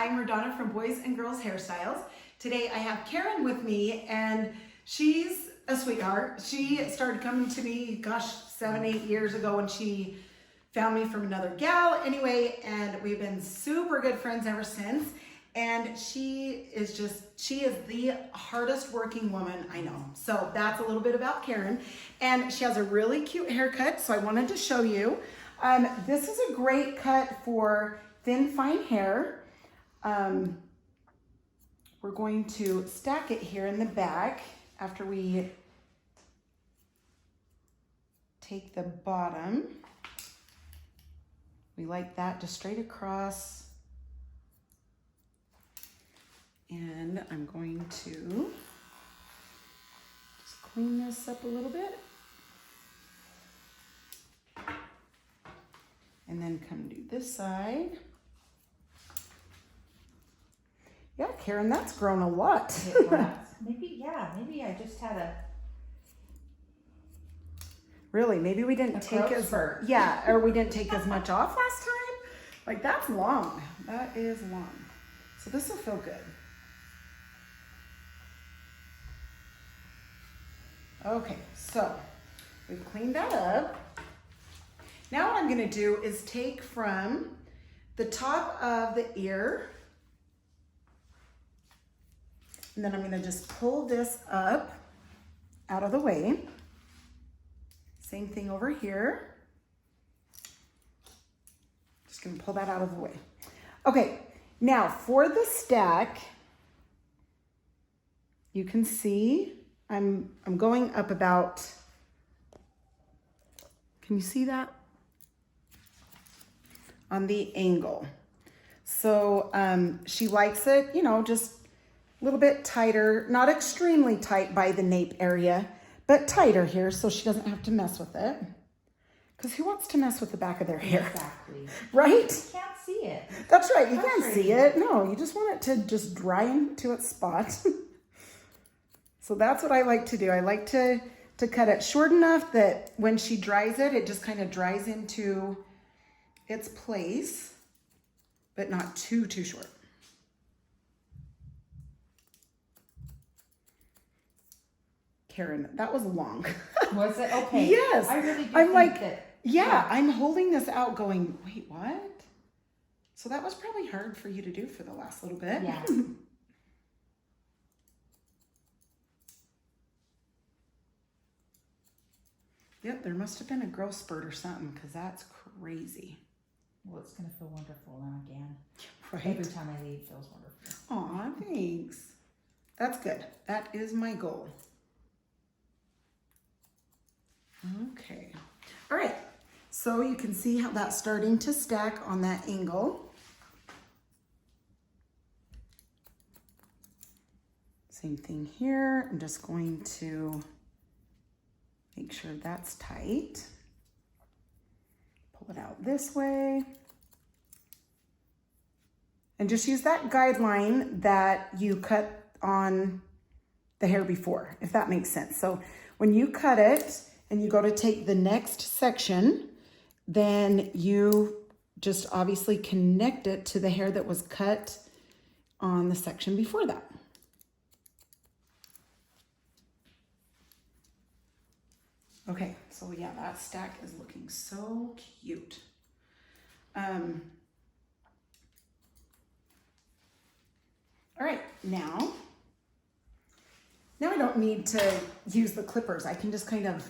I'm RaDona from Boys and Girls Hairstyles. Today I have Karen with me, and she's a sweetheart. She started coming to me, gosh, 7, 8 years ago, when she found me from another gal anyway, and we've been super good friends ever since. And she is the hardest working woman I know. So that's a little bit about Karen. And she has a really cute haircut, so I wanted to show you. This is a great cut for thin, fine hair. We're going to stack it here in the back after we take the bottom. We like that just straight across. And I'm going to just clean this up a little bit. And then come do this side. Yeah, Karen, that's grown a lot. Maybe I just had a... Really, maybe we didn't take or we didn't take as much off last time. Like, that's long. That is long. So this will feel good. Okay, so we've cleaned that up. Now what I'm gonna do is take from the top of the ear, and then I'm gonna just pull this up out of the way. Same thing over here. Just gonna pull that out of the way. Okay, now for the stack, you can see I'm going up about, can you see that? On the angle. So she likes it, you know, just a little bit tighter, not extremely tight by the nape area, but tighter here so she doesn't have to mess with it. Because who wants to mess with the back of their hair? Exactly. Right? You can't see it. That's right, you can't see it. No, you just want it to just dry into its spot. So that's what I like to do. I like to cut it short enough that when she dries it, it just kind of dries into its place, but not too short. Karen, that was long. Was it? Okay. Yes. I really do I'm think like, that... yeah, I'm holding this out going, wait, what? So that was probably hard for you to do for the last little bit. Yeah. Yep, there must have been a growth spurt or something, because that's crazy. Well, it's going to feel wonderful now again. Right? Every time I leave, it feels wonderful. Aw, thanks. That's good. That is my goal. Okay. All right. So you can see how that's starting to stack on that angle. Same thing here. I'm just going to make sure that's tight. Pull it out this way. And just use that guideline that you cut on the hair before, if that makes sense. So when you cut it and you go to take the next section, then you just obviously connect it to the hair that was cut on the section before that. Okay, so yeah, that stack is looking so cute. All right, now I don't need to use the clippers. I can just kind of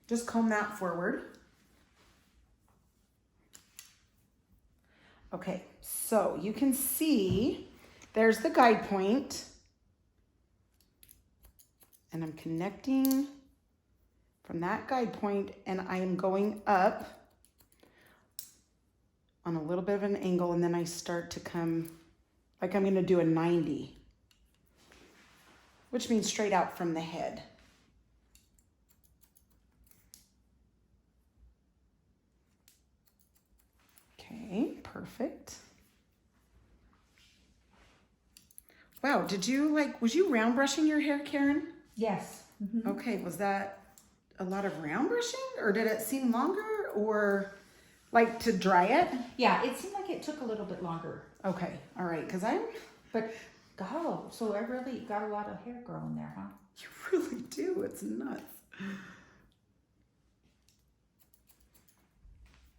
just comb that forward. Okay, so you can see there's the guide point, and I'm connecting from that guide point, and I am going up on a little bit of an angle, and then I start to come, like I'm gonna do a 90, which means straight out from the head. Okay, perfect. Wow, was you round brushing your hair, Karen? Yes. Okay, was that a lot of round brushing, or did it seem longer, or Like to dry it? Yeah, it seemed like it took a little bit longer. Okay, all right, because But, God, so I really got a lot of hair growing there, huh? you really do. It's nuts.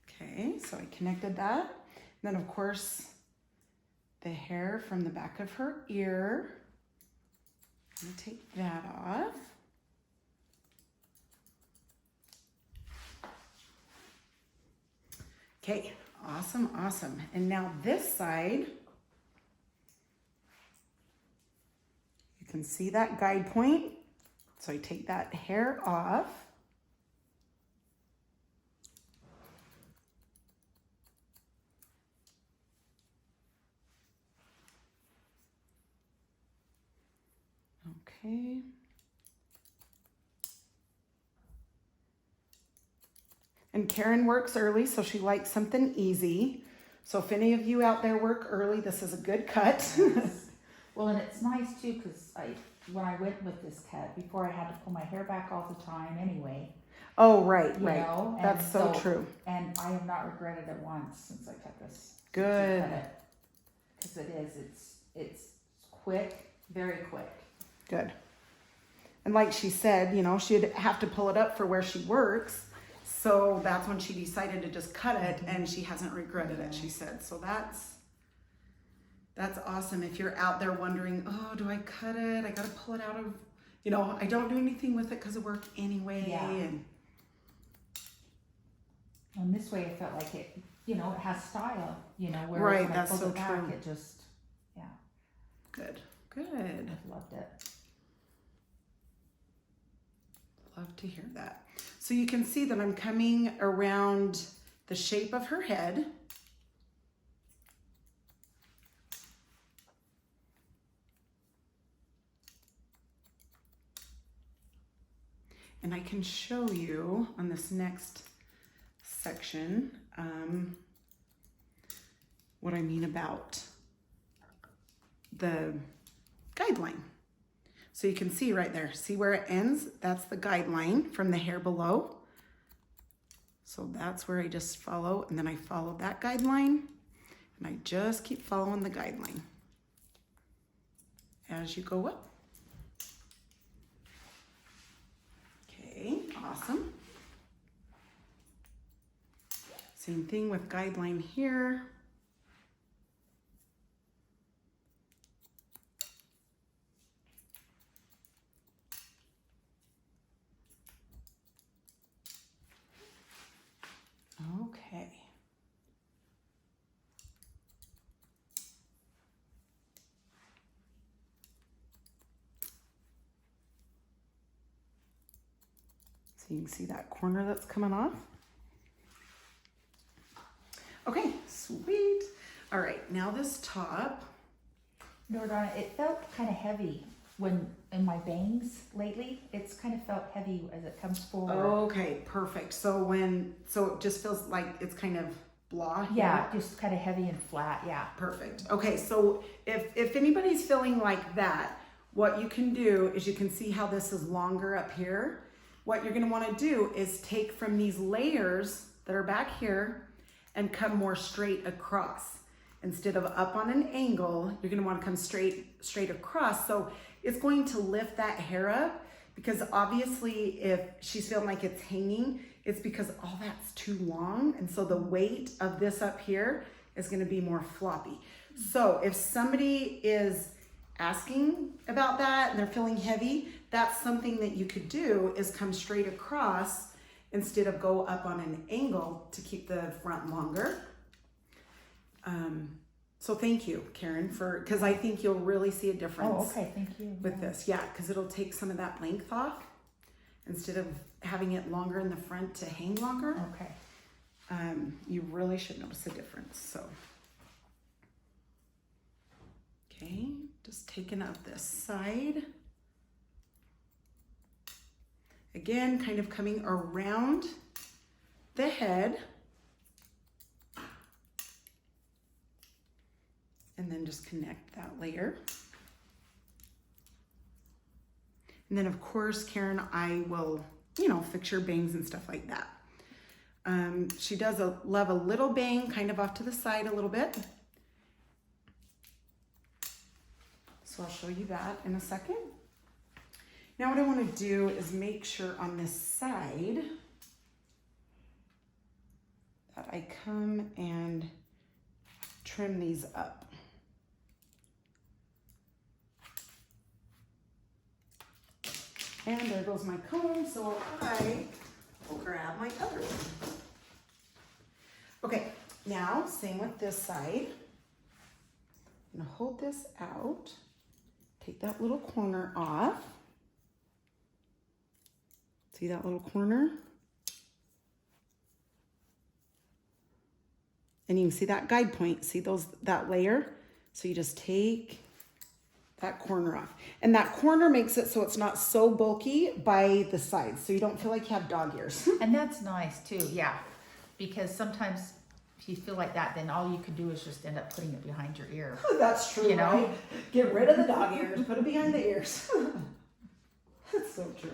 Okay, so I connected that. Then, of course, the hair from the back of her ear. I'm going to take that off. Okay, awesome, awesome. And now this side, you can see that guide point. So I take that hair off. Okay. And Karen works early, so she likes something easy. So if any of you out there work early, this is a good cut. Well, and it's nice too, because when I went with this cut, before I had to pull my hair back all the time anyway. Oh, right, You right. know, and That's so true. And I have not regretted it once since I cut this. Good. Because it's quick, very quick. Good. And like she said, you know, she'd have to pull it up for where she works. So that's when she decided to just cut it, and she hasn't regretted it, she said. So that's awesome. If you're out there wondering, oh, do I cut it? I got to pull it out of, you know, I don't do anything with it because of work anyway. Yeah. And this way, I felt like it, you know, it has style, you know, whereas right, when I that's pulled so it back, true. it just, yeah. Good, good. I loved it. Love to hear that. So you can see that I'm coming around the shape of her head. And I can show you on this next section what I mean about the guideline. So you can see right there, see where it ends? That's the guideline from the hair below. So that's where I just follow, and then I follow that guideline, and I just keep following the guideline as you go up. Okay, awesome. Same thing with guideline here. Okay. So you can see that corner that's coming off. Okay, sweet. All right, now this top. RaDona, it felt kind of heavy when in my bangs lately. It's kind of felt heavy as it comes forward. Okay, perfect. So it just feels like it's kind of blah here. Yeah, just kind of heavy and flat, yeah. Perfect. Okay, so if anybody's feeling like that, what you can do is you can see how this is longer up here. What you're gonna wanna do is take from these layers that are back here and come more straight across. Instead of up on an angle, you're gonna wanna come straight across. So it's going to lift that hair up, because obviously if she's feeling like it's hanging, it's because all that's too long. And so the weight of this up here is gonna be more floppy. So if somebody is asking about that and they're feeling heavy, that's something that you could do, is come straight across instead of go up on an angle to keep the front longer. So thank you, Karen, because I think you'll really see a difference. Oh, okay, thank you. With this, yeah, because it'll take some of that length off instead of having it longer in the front to hang longer. Okay. You really should notice a difference. So, okay, just taking up this side. Again, kind of coming around the head. And then just connect that layer. And then of course, Karen, I will, fix your bangs and stuff like that. She does love a little bang kind of off to the side a little bit. So I'll show you that in a second. Now what I want to do is make sure on this side that I come and trim these up. And there goes my comb, so I will grab my other one. Okay, now same with this side. I'm gonna hold this out, take that little corner off. See that little corner? And you can see that guide point, see that layer? So you just take that corner off. And that corner makes it so it's not so bulky by the sides, so you don't feel like you have dog ears. And that's nice too, yeah. Because sometimes if you feel like that, then all you can do is just end up putting it behind your ear. That's true, You know? right? Get rid of the dog ears, put it behind the ears. That's so true.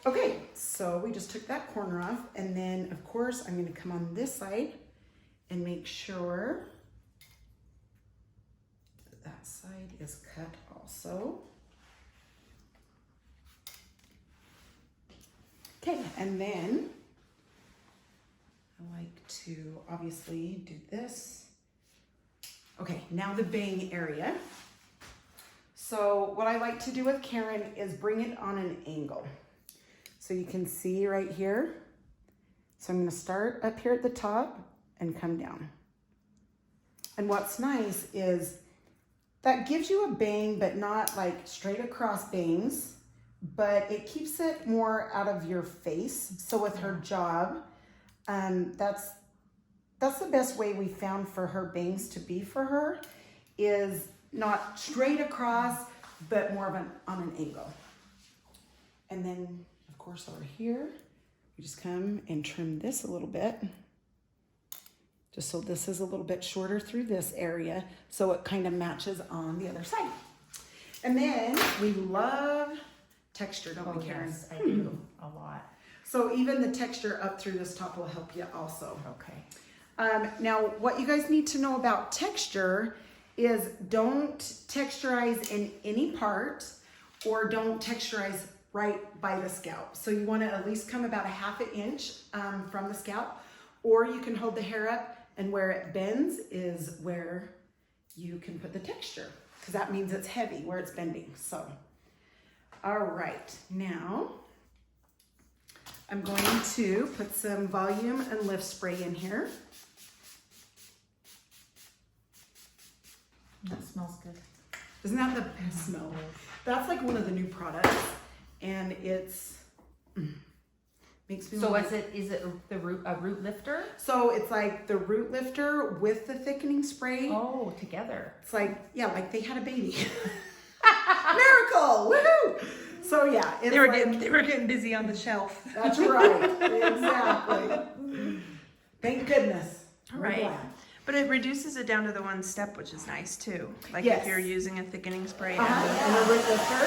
Okay, so we just took that corner off, and then of course I'm gonna come on this side and make sure that side is cut also. Okay, and then I like to obviously do this. Okay, now the bang area. So what I like to do with Karen is bring it on an angle. So you can see right here. So I'm gonna start up here at the top and come down. And what's nice is that gives you a bang, but not like straight across bangs, but it keeps it more out of your face. So with her job, that's the best way we found for her bangs to be for her, is not straight across, but more of on an angle. And then of course over here, we just come and trim this a little bit, just so this is a little bit shorter through this area, so it kind of matches on the other side. And then we love texture, don't we, Karen? Yes, I do a lot. So even the texture up through this top will help you also. Okay. Now, what you guys need to know about texture is don't texturize in any part, or don't texturize right by the scalp. So you want to at least come about a ½ inch from the scalp, or you can hold the hair up, and where it bends is where you can put the texture, because that means it's heavy where it's bending. So, all right, now I'm going to put some volume and lift spray in here. That smells good. Isn't that the best smell? That's like one of the new products, and it's makes me. So want is it a root lifter? So it's like the root lifter with the thickening spray. Oh, together. It's like, yeah, like they had a baby. Miracle! Woohoo! So yeah, it's They were getting busy on the shelf. That's right. Exactly. Thank goodness. We're Right. glad. But it reduces it down to the one step, which is nice too. Like Yes. if you're using a thickening spray. And a root lifter.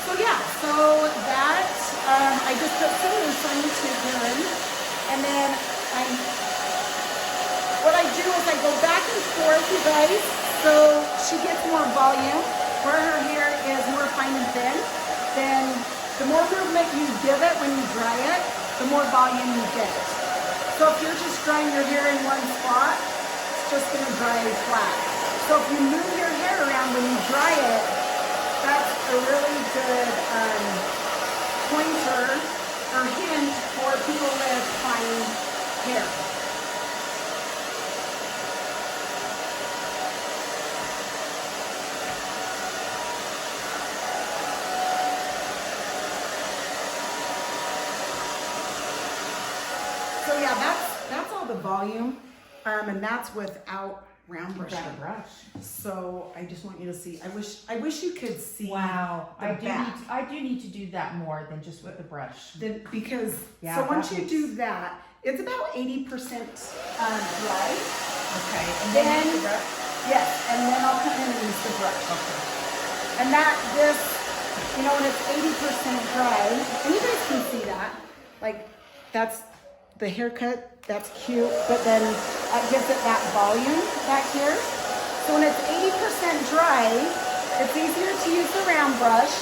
So yeah, so that I just put some loose on the tube gun, and then what I do is I go back and forth, you guys, so she gets more volume. Where her hair is more fine and thin, then the more movement you give it when you dry it, the more volume you get. So if you're just drying your hair in one spot, it's just gonna dry flat. So if you move your hair around when you dry it, that's a really good pointer or hint for people with fine hair. So yeah, that's all the volume, and that's without round brushing. That brush. So I just want you to see. I wish you could see. Wow. the I back. do need to do that more than just with the brush. Because Yeah, so once that you makes- do that, it's about 80% dry. Okay. And Then- then use the brush. Yes, and then I'll come in and use the brush. Okay. And when it's 80% dry, and you guys can see that, like that's the haircut, that's cute, but then it gives it that volume back here. So when it's 80% dry, it's easier to use the round brush.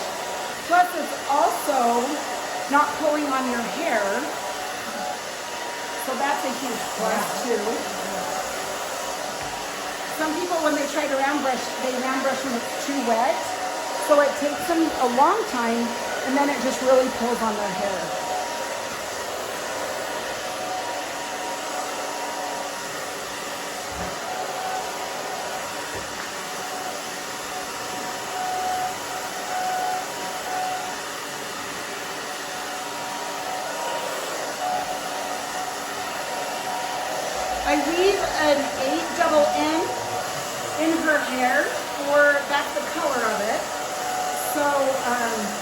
Plus it's also not pulling on your hair. So that's a huge plus too. Some people, when they try to round brush, they round brush when it's too wet. So it takes them a long time, and then it just really pulls on their hair. I weave an 8 double N in her hair, or that's the color of it. So,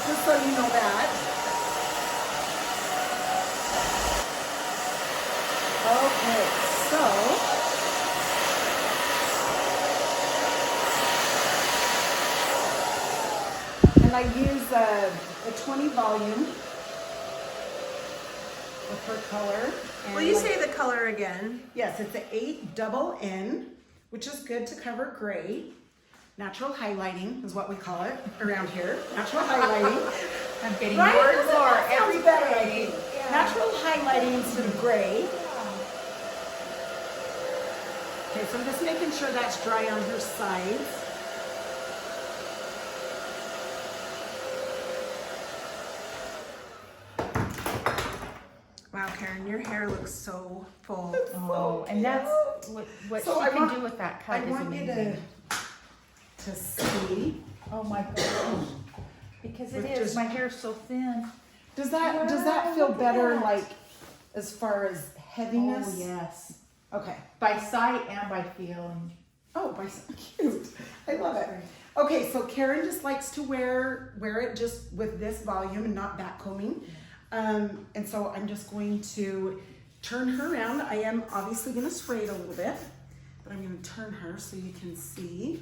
just so you know that. Okay, so. And I use a 20 volume with her color. And Will you say the color again? Yes, it's an 8 double N, which is good to cover gray. Natural highlighting is what we call it around here. Natural highlighting. I'm getting Right? more and more That sounds every better, I day. think. Yeah. Natural highlighting instead of gray. Okay, so I'm just making sure that's dry on her sides. Wow, Karen, your hair looks so full. Oh, and that's what So she I can want- do with that I cut is want you amazing. to see. Oh my gosh. Because it With is, just- my hair's so thin. Does that Wow, feel look at better, that. like as far as heaviness? Oh yes. Okay. By sight and by feeling. Oh, by cute. I love it. Okay, so Karen just likes to wear it just with this volume and not back combing. And so I'm just going to turn her around. I am obviously going to spray it a little bit, but I'm going to turn her so you can see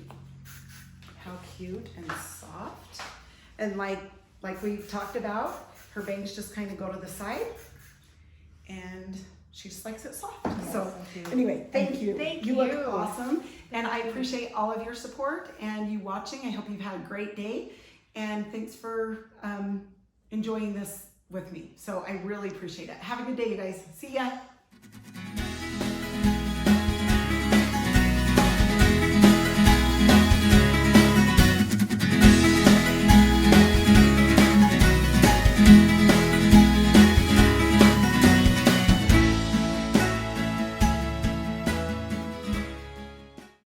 how cute and soft. And like we've talked about, her bangs just kind of go to the side, and she just likes it soft. So anyway, thank you. Thank You look you. awesome, and I appreciate all of your support and you watching. I hope you've had a great day, and thanks for enjoying this with me. So I really appreciate it. Have a good day, you guys. See ya.